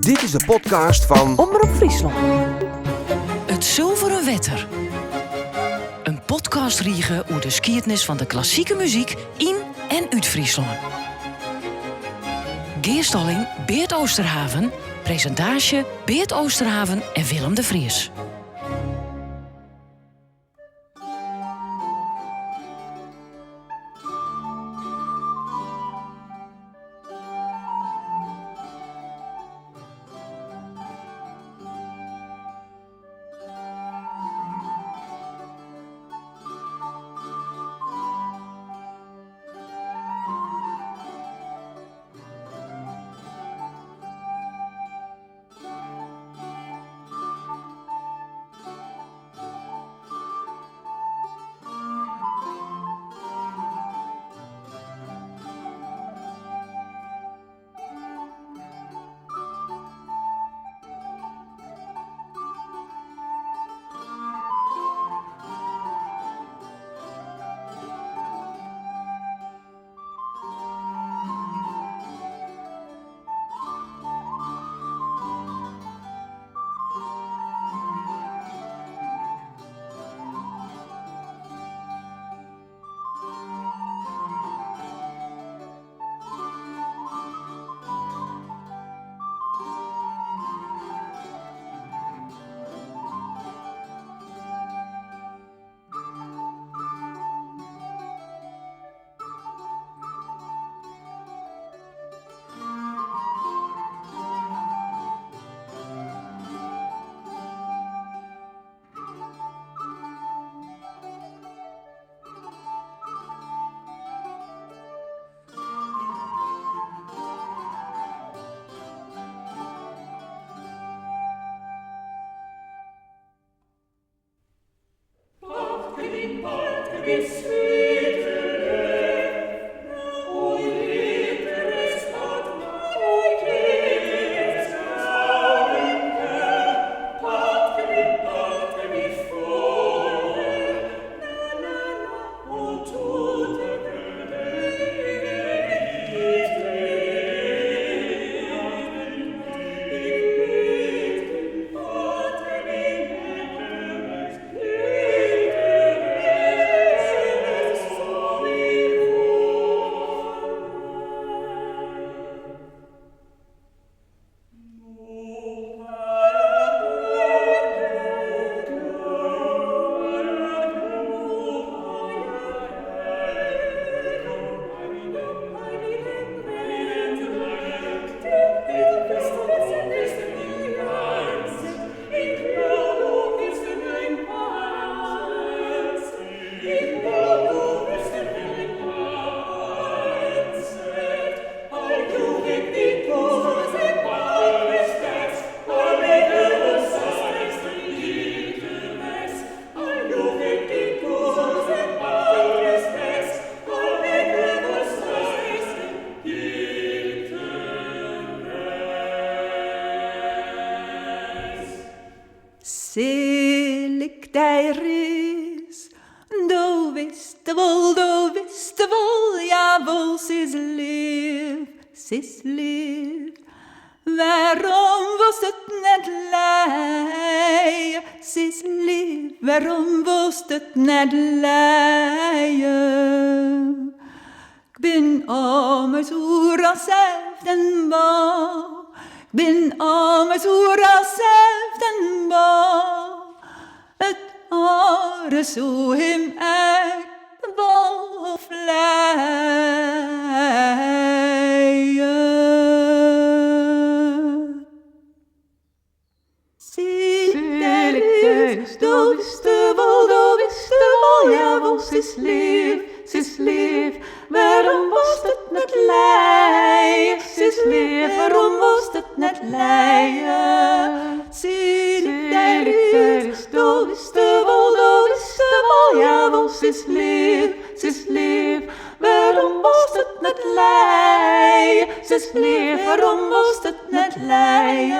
Dit is de podcast van Omroep Friesland. Het Zilveren Wetter. Een podcast riege over de geschiedenis van de klassieke muziek in en uit Friesland. Geerstalling Beert Oosterhaven. Presentatie Beert Oosterhaven en Willem de Vries. Selig der is, do wist wel, ja, wel, sis lief. Waarom was het net lei, sis lief, waarom was het net lei? Ik ben ommers oer als zelf den bal. Ik ben ommers oer als zelf den bal. Het are zo hem echt wel vleien. Selig dus, do wist wel, ja, wel, sis lief. Waarom was het net lei? Sis lief, waarom was het net lei? Selig der is, do wist wel, ja, wel, sis lief. Waarom was het net lei? Sis lief, waarom was het net lei?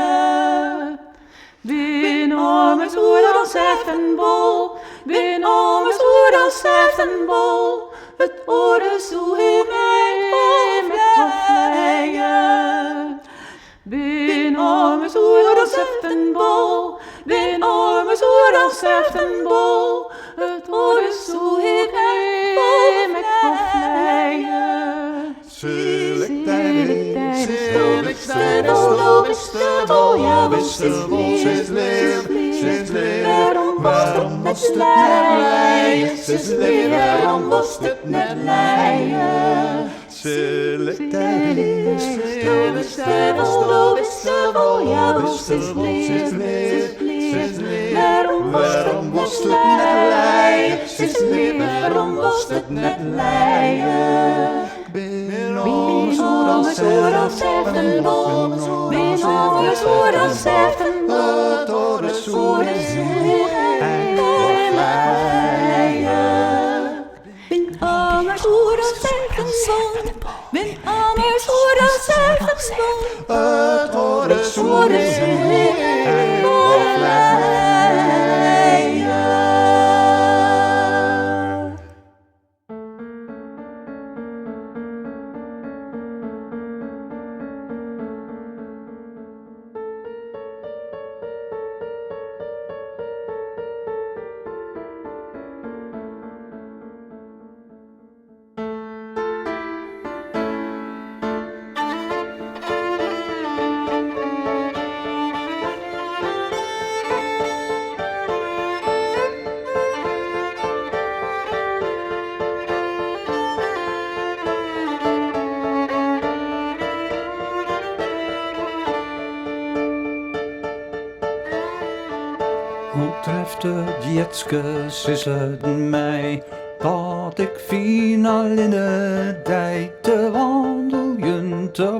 Bin ommers oer als en bol, bin ommers oer als en bol. Het oren zo in mijn vleien. Bin arme soer als eftenbal, bin arme soer als eftenbal. Het oor is zo heet mij kon vleien. Zulk tijdens, ja, wist de wol, zes leer. Waarom was het net leien? Zes leer, waarom was het net leien? Zulk tijdens, ja, wist de wol, zes leer. Waarom was het net leien? Zes leer, waarom was het net leien? Bin arme soer als eftenbal, bin arme soer als eftenbal. Het oor is soer en kon vleien. Bin arme soer als eftenbal, bin arme soer als eftenbal. Het oor is soer en kon vleien. Hoe treft het jetskes is het mij, dat ik finaal in de dij te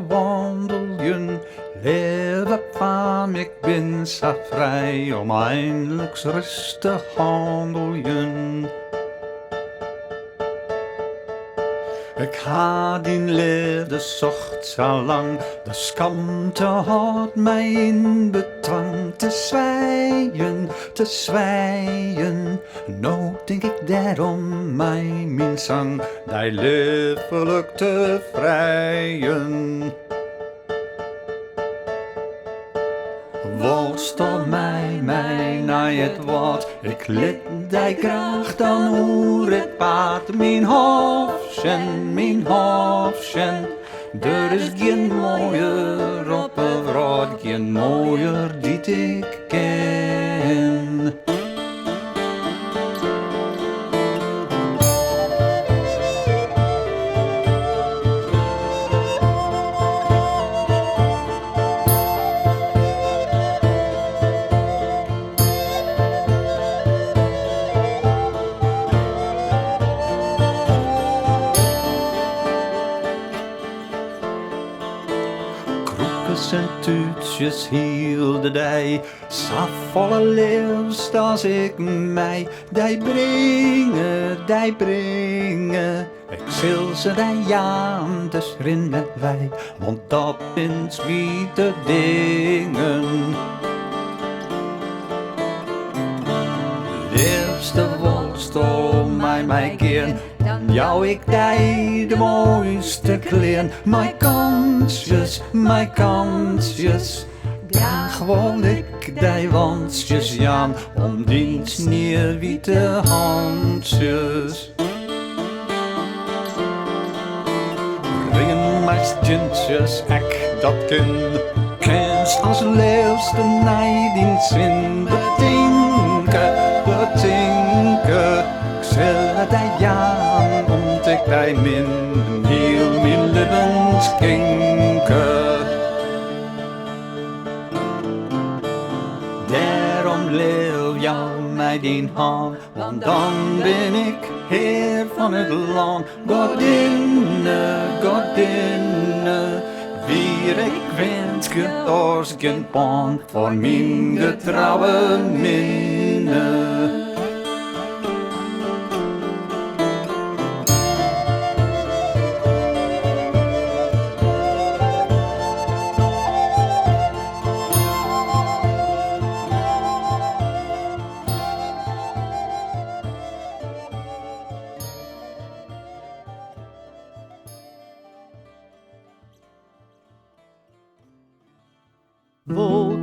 wandeljen. Leven kwam, ik ben zo vrij om eindelijk rust te handelen. Ik had die liefde zocht zo lang, de schaamte had mij in bedwang te zwijgen. Nou denk ik daarom mij mijn zang, die liefelijk te vrijen. Walst door mij naar het wat, ik let die graag dan hoe het paard. Mijn hoofdjen, er is geen mooier op het rad, geen mooier die ik ken. En tuutjes hielden die, zo volle leeuwst als ik mij. Die brengen, ik zil ze die jaan, dus rinnen wij, want dat zijn zwiete dingen. Liefste wolst om mij keer, dan jou ik die de mooiste kleen. Mijn kansjes, graag wil ik die wansjes jaan, om diens neer witte handjes. Ringen mij stintjes, ek dat kenst als leeuwste nijdien zin. Betinken, ik zal die jaan, want ik die min, heel mijn levenskinken. Daarom leeuw jou mij die hand, want dan ben ik heer van het land. Godinne, wie ik wens als geen pand voor mijn getrouwe minne.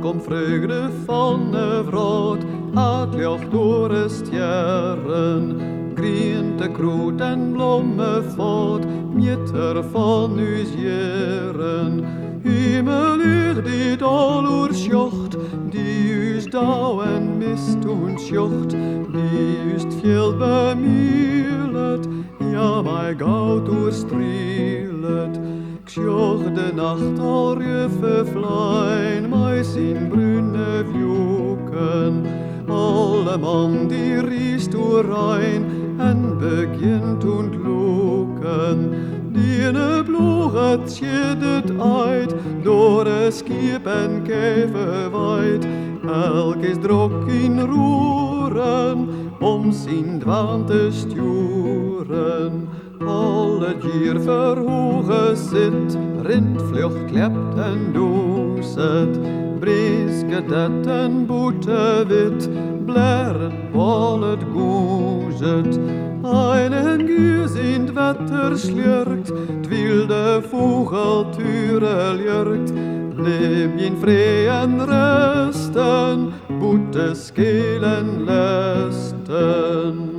komt vreugde van de vrood, het licht door de sterren. Grient de kroot en blomme voort, mieter van uw jaren. Himmel die al sjocht, die us dauw en mist ons jocht, die us veel bemielet, ja mij goud doorstrielet. Ik sjocht de nacht al ruffe vlein, mij zien brune vjoeken. Alle man die riest door rein en begint ontloken. Die in de ploeg het schiddet uit, door de skip en keven wijd. Elk is drok in roeren, om zijn dwaan te sturen. Alle dier verhogen zit, rindvlucht klept en dooset. Breeskedet en boetewit, blaren wal het goezet. Einen guus in het wetter slurkt, het wilde vogel ture jurkt. Leef in vrede en rusten, boete skelen lesten.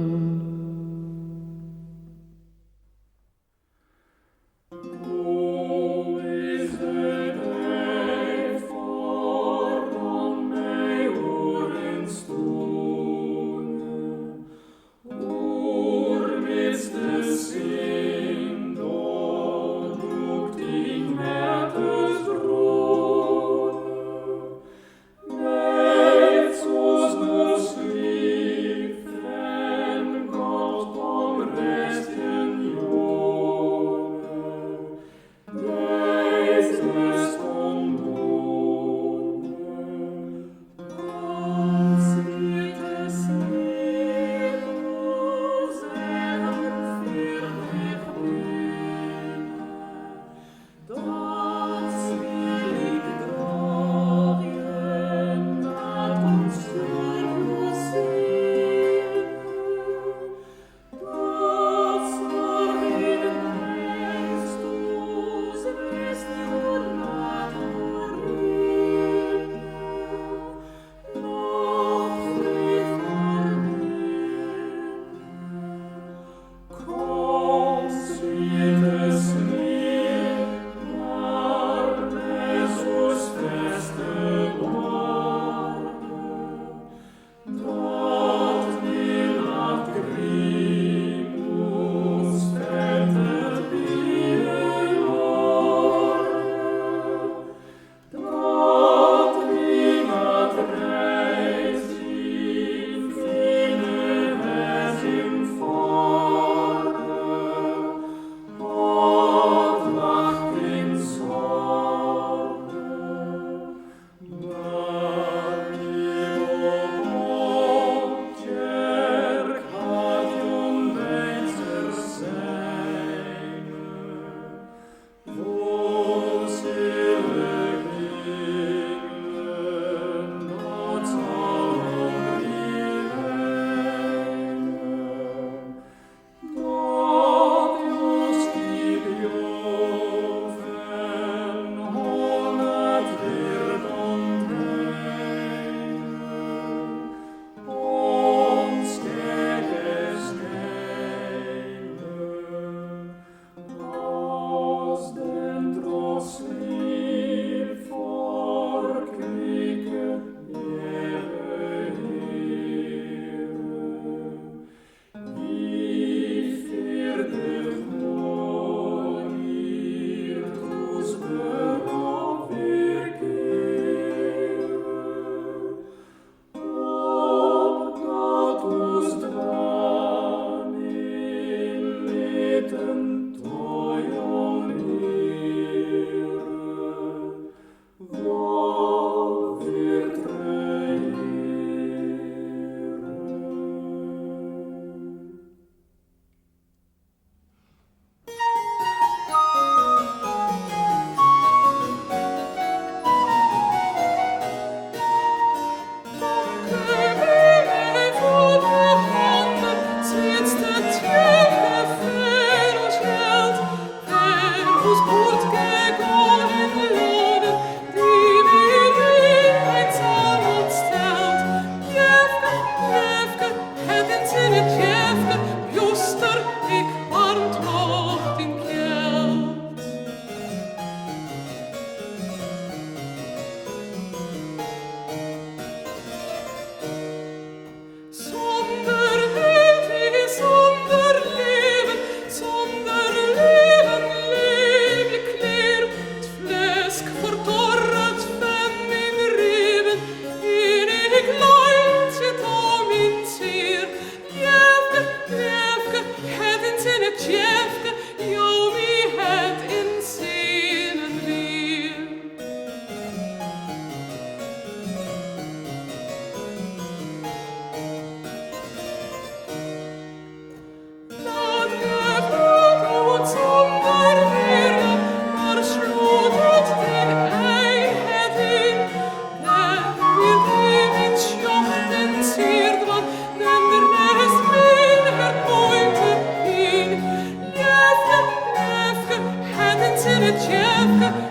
lefke